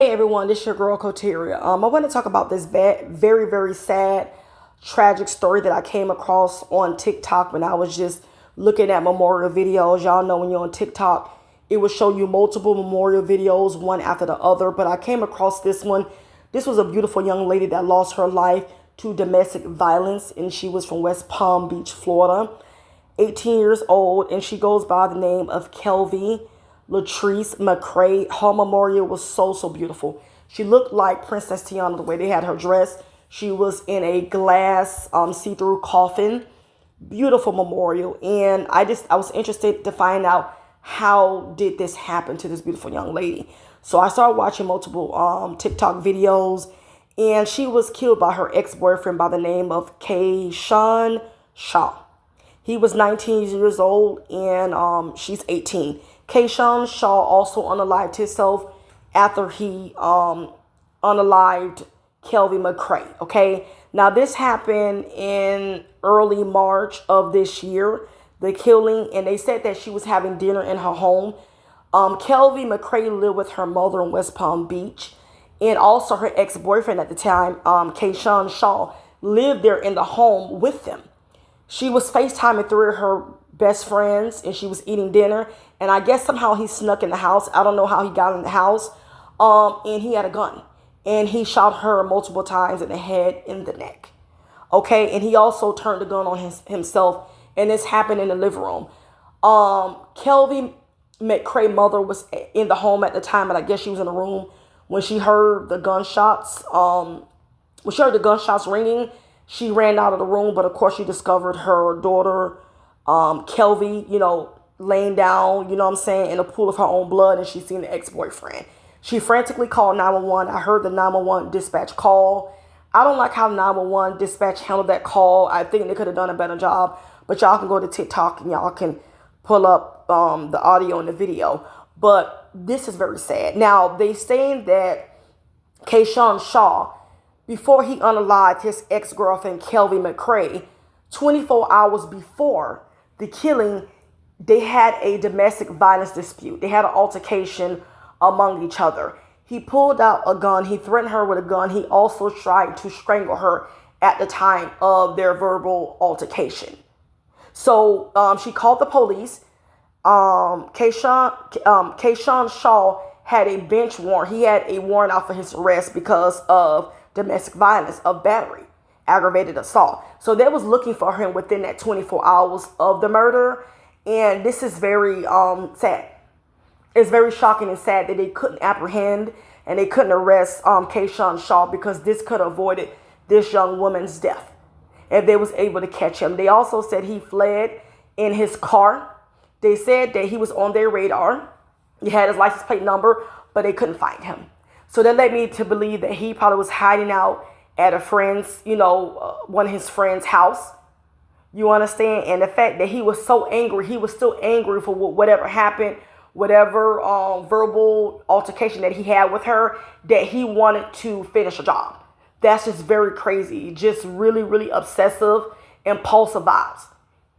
Hey everyone, this is your girl Koteria. I want to talk about this very, very sad, tragic story that I came across on TikTok when I was just looking at memorial videos. Y'all know when you're on TikTok, it will show you multiple memorial videos, one after the other. But I came across this one. This was a beautiful young lady that lost her life to domestic violence, and she was from West Palm Beach, Florida, 18 years old, and she goes by the name of Kelvie Latrice McCray. Her memorial was so beautiful. She looked like Princess Tiana the way they had her dressed. She was in a glass see-through coffin. Beautiful memorial. And I was interested to find out how did this happen to this beautiful young lady. So I started watching multiple TikTok videos, and she was killed by her ex-boyfriend by the name of Kayshawn Shaw. He was 19 years old, and she's 18. Kayshawn Shaw also unalived himself after he unalived Kelvie McCray. Okay, now this happened in early March of this year, the killing, and they said that she was having dinner in her home. Kelvie McCray lived with her mother in West Palm Beach, and also her ex-boyfriend at the time, Kayshawn Shaw, lived there in the home with them. She was FaceTiming three of her best friends, and she was eating dinner, and I guess somehow he snuck in the house. I don't know how he got in the house, and he had a gun, and he shot her multiple times in the head and the neck. Okay, and he also turned the gun on himself, and this happened in the living room. Kelvie McCray's mother was in the home at the time, but I guess she was in the room when she heard the gunshots. When she heard the gunshots ringing, she ran out of the room, but of course she discovered her daughter, Kelvie, laying down, in a pool of her own blood, and she seen the ex-boyfriend. She frantically called 911. I heard the 911 dispatch call. I don't like how 911 dispatch handled that call. I think they could have done a better job, but y'all can go to TikTok and y'all can pull up the audio and the video. But this is very sad. Now, they saying that Kayshawn Shaw, before he unalived his ex-girlfriend, Kelvie McCray, 24 hours before the killing, they had a domestic violence dispute. They had an altercation among each other. He pulled out a gun. He threatened her with a gun. He also tried to strangle her at the time of their verbal altercation. So she called the police. Kayshawn Shaw had a bench warrant. He had a warrant out for his arrest because of domestic violence, of battery, aggravated assault. So they was looking for him within that 24 hours of the murder. And this is very sad. It's very shocking and sad that they couldn't apprehend and they couldn't arrest Kayshawn Shaw, because this could have avoided this young woman's death if they was able to catch him. They also said he fled in his car. They said that he was on their radar. He had his license plate number, but they couldn't find him. So that led me to believe that he probably was hiding out at a friend's, one of his friend's house. You understand? And the fact that he was so angry, he was still angry for whatever happened, whatever verbal altercation that he had with her, that he wanted to finish a job. That's just very crazy. Just really obsessive, impulsive vibes.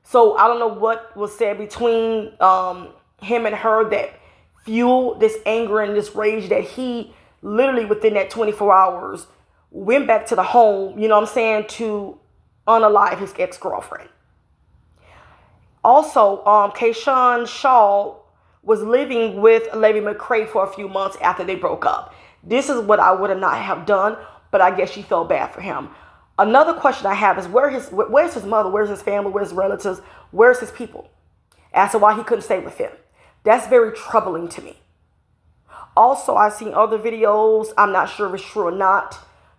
So I don't know what was said between him and her that fueled this anger and this rage that he literally within that 24 hours went back to the home, to unalive his ex-girlfriend. Also, Kayshawn Shaw was living with Kelvie McCray for a few months after they broke up. This is what I would have not have done, but I guess she felt bad for him. Another question I have is where's his mother, where's his family, where's his relatives, where's his people? As to why he couldn't stay with him. That's very troubling to me. Also, I've seen other videos. I'm not sure if it's true or not.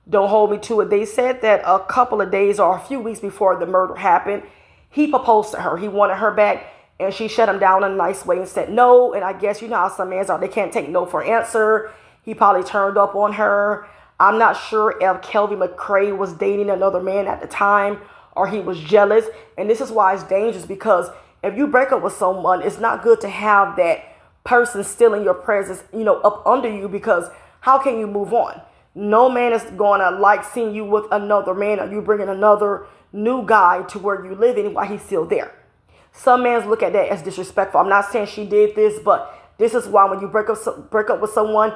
Don't hold me to it. They said that a couple of days or a few weeks before the murder happened, he proposed to her. He wanted her back, and she shut him down in a nice way and said no. And I guess you know how some men are. They can't take no for an answer. He probably turned up on her. I'm not sure if Kelvie McCray was dating another man at the time or he was jealous. And this is why it's dangerous, because if you break up with someone, it's not good to have that person still in your presence, up under you, because how can you move on? No man is going to like seeing you with another man, or you bringing another new guy to where you live in while he's still there. Some men look at that as disrespectful. I'm not saying she did this, but this is why when you break up with someone,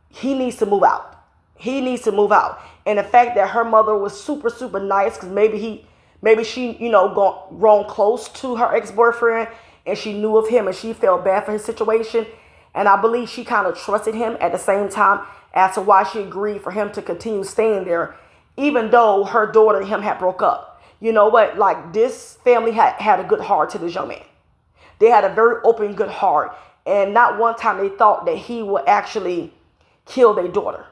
he needs to move out. He needs to move out. And the fact that her mother was super, super nice, because maybe she, grown close to her ex-boyfriend and she knew of him and she felt bad for his situation. And I believe she kind of trusted him at the same time as to why she agreed for him to continue staying there, even though her daughter and him had broke up. You know what? Like, this family had a good heart to this young man. They had a very open, good heart. And not one time they thought that he would actually kill their daughter.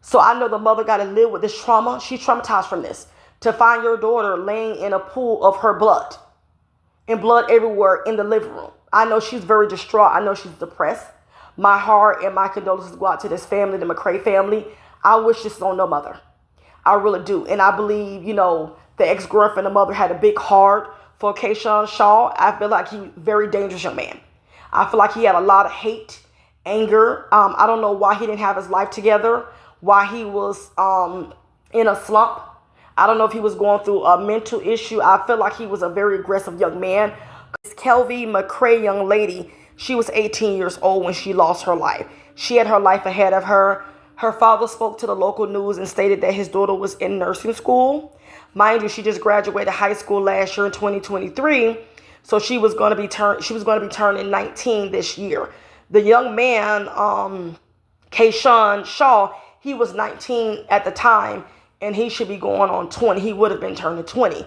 So I know the mother got to live with this trauma. She's traumatized from this. To find your daughter laying in a pool of her blood and blood everywhere in the living room. I know she's very distraught. I know she's depressed. My heart and my condolences go out to this family, the McCray family. I wish this on no mother. I really do. And I believe, the ex-girlfriend, the mother, had a big heart for Kayshawn Shaw. I feel like he's a very dangerous young man. I feel like he had a lot of hate, anger. I don't know why he didn't have his life together, why he was in a slump. I don't know if he was going through a mental issue. I feel like he was a very aggressive young man. This Kelvie McCray young lady, she was 18 years old when she lost her life. She had her life ahead of her. Her father spoke to the local news and stated that his daughter was in nursing school. Mind you, she just graduated high school last year in 2023. So she was going to be turning 19 this year. The young man, Kayshawn Shaw, he was 19 at the time, and he should be going on 20. He would have been turning 20.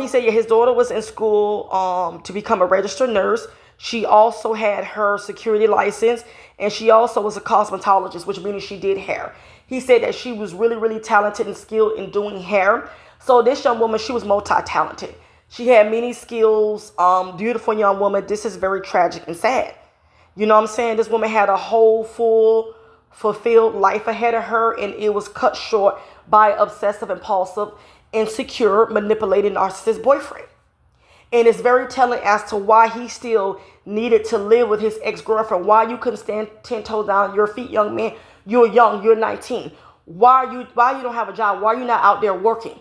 He said, his daughter was in school to become a registered nurse. She also had her security license, and she also was a cosmetologist, which means she did hair. He said that she was really, really talented and skilled in doing hair. So this young woman, she was multi-talented. She had many skills, beautiful young woman. This is very tragic and sad. You know what I'm saying? This woman had a whole, full, fulfilled life ahead of her, and it was cut short by obsessive, impulsive, insecure, manipulating, narcissist boyfriend. And it's very telling as to why he still needed to live with his ex-girlfriend. Why you couldn't stand 10 toes down on your feet, young man. You're young. You're 19. Why you don't have a job? Why are you not out there working?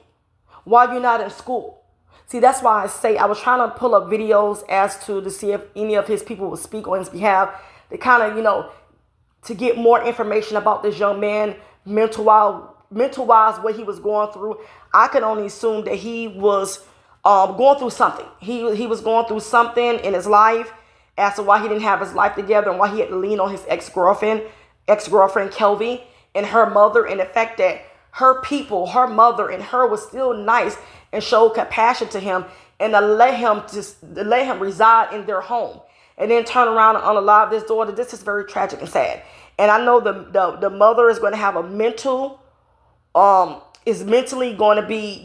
Why are you not in school? See, that's why I say I was trying to pull up videos to see if any of his people would speak on his behalf. To kind of, to get more information about this young man, mental-wise, what he was going through. I can only assume that he was going through something. He was going through something in his life as to why he didn't have his life together and why he had to lean on his ex-girlfriend Kelvie, and her mother, and the fact that her people, her mother and her was still nice and showed compassion to him and to let him reside in their home and then turn around and unalive this daughter. This is very tragic and sad. And I know the mother is going to have is mentally going to be,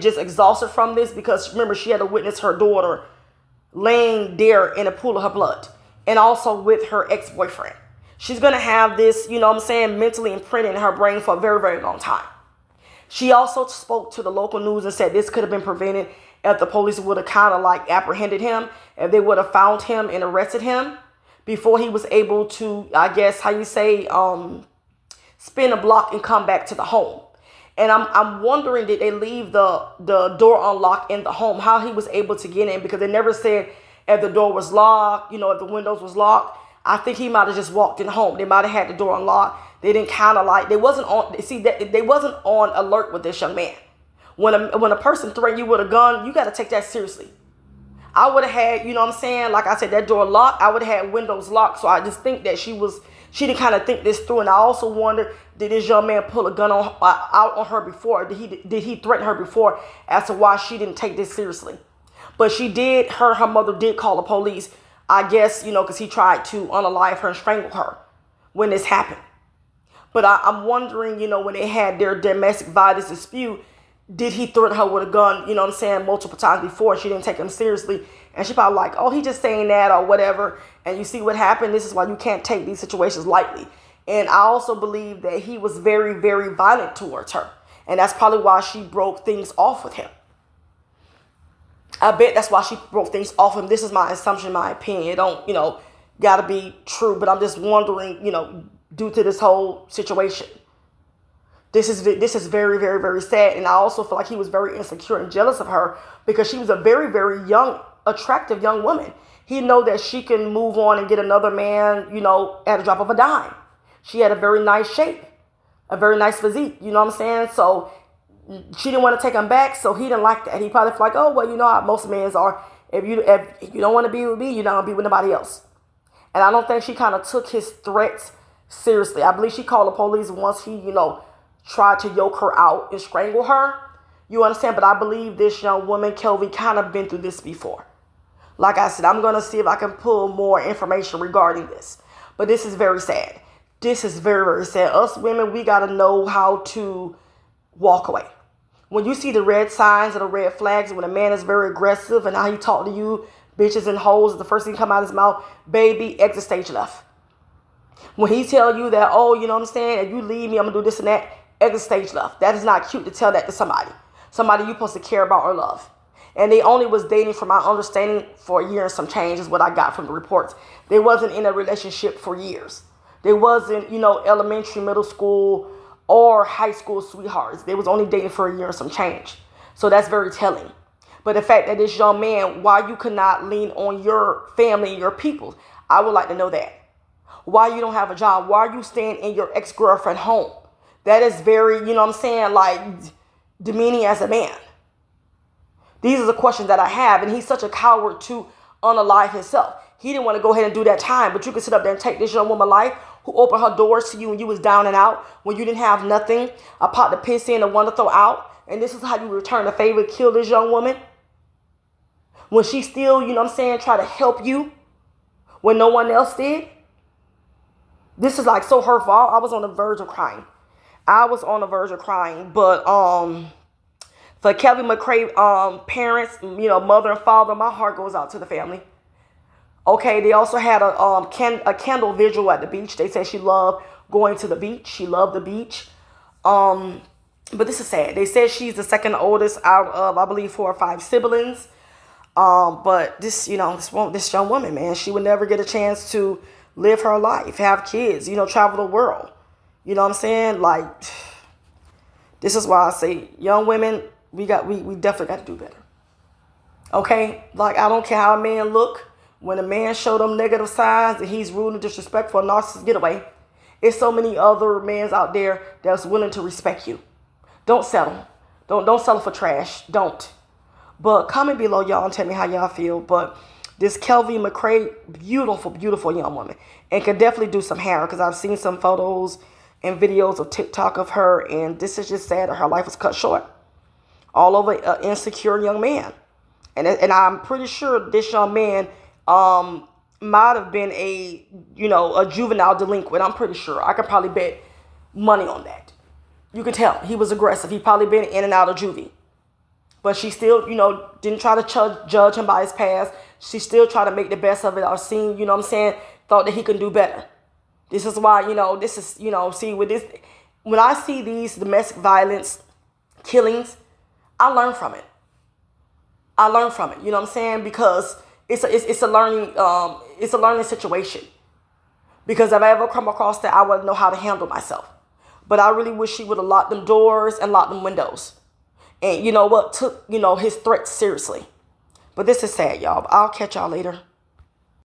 just exhausted from this, because remember, she had to witness her daughter laying there in a pool of her blood and also with her ex-boyfriend. She's going to have this, mentally imprinted in her brain for a very, very long time. She also spoke to the local news and said this could have been prevented if the police would have kind of apprehended him, if they would have found him and arrested him before he was able to, I guess, spin a block and come back to the home. And I'm wondering, did they leave the door unlocked in the home? How he was able to get in, because they never said if the door was locked, if the windows was locked. I think he might have just walked in home. They might have had the door unlocked. They didn't they wasn't on alert with this young man. When a person threatens you with a gun, you got to take that seriously. I would have had, like I said, that door locked. I would have had windows locked. So I just think that she didn't kind of think this through. And I also wonder, did this young man pull a gun out on her before? Did he threaten her before as to why she didn't take this seriously? But she did, her mother did call the police, I guess, because he tried to unalive her and strangle her when this happened. But I'm wondering, when they had their domestic violence dispute, did he threaten her with a gun, multiple times before? She didn't take him seriously. And she probably like, oh, he just saying that or whatever. And you see what happened. This is why you can't take these situations lightly. And I also believe that he was very, very violent towards her. And that's probably why she broke things off with him. I bet that's why she broke things off him. This is my assumption, my opinion. It don't, gotta be true. But I'm just wondering, due to this whole situation. This is very, very, very sad. And I also feel like he was very insecure and jealous of her because she was a very, very young, attractive young woman. He know that she can move on and get another man, at a drop of a dime. She had a very nice shape, a very nice physique. You know what I'm saying? So she didn't want to take him back, so he didn't like that. He probably felt like, oh, well, you know how most men are. If you don't want to be with me, you're not going to be with nobody else. And I don't think she kind of took his threats seriously. I believe she called the police once he, tried to yoke her out and strangle her. You understand? But I believe this young woman, Kelvy, kind of been through this before. Like I said, I'm going to see if I can pull more information regarding this. But this is very sad. This is very, very sad. Us women, we got to know how to walk away. When you see the red signs and the red flags, when a man is very aggressive and how he talk to you, bitches and hoes, the first thing come out of his mouth, baby, exit stage left. When he tell you that, oh, you know what I'm saying, if you leave me, I'm going to do this and that, exit stage left. That is not cute to tell that to somebody. Somebody you're supposed to care about or love. And they only was dating, from my understanding, for a year and some change is what I got from the reports. They wasn't in a relationship for years. They wasn't, elementary, middle school, or high school sweethearts. They was only dating for a year and some change. So that's very telling. But the fact that this young man, why you could not lean on your family and your people, I would like to know that. Why you don't have a job? Why are you staying in your ex-girlfriend home? That is very, like demeaning as a man. These are the questions that I have. And he's such a coward to unalive himself. He didn't want to go ahead and do that time. But you can sit up there and take this young woman's life who opened her doors to you when you was down and out, when you didn't have nothing, a pot to piss in and one to throw out. And this is how you return the favor, kill this young woman. When she still, try to help you when no one else did. This is like so hurtful. I was on the verge of crying. But for Kelvy McCray parents, mother and father, my heart goes out to the family. Okay, they also had a candle vigil at the beach. They said she loved going to the beach. She loved the beach. But this is sad. They said she's the second oldest out of, I believe, 4 or 5 siblings. But this young woman, man, she would never get a chance to live her life, have kids, travel the world. You know what I'm saying? Like, this is why I say, young women, we definitely got to do better. Okay? Like, I don't care how a man look. When a man show them negative signs and he's rude and disrespectful, narcissist, get away. There's so many other men out there that's willing to respect you. Don't settle. Don't settle for trash. Don't. But comment below, y'all, and tell me how y'all feel. But this Kelvy McCray, beautiful, beautiful young woman. And can definitely do some hair, because I've seen some photos and videos of TikTok of her. And this is just sad that her life was cut short. All over an insecure young man. And I'm pretty sure this young man might have been a juvenile delinquent. I'm pretty sure. I could probably bet money on that. You can tell he was aggressive. He probably been in and out of juvie. But she still, didn't try to judge him by his past. She still tried to make the best of it. I've seen, thought that he could do better. This is why, see with this, when I see these domestic violence killings, I learn from it. You know what I'm saying? Because it's a learning situation. Because if I ever come across that, I would know how to handle myself. But I really wish she would have locked them doors and locked them windows. And took, his threats seriously. But this is sad, y'all. I'll catch y'all later.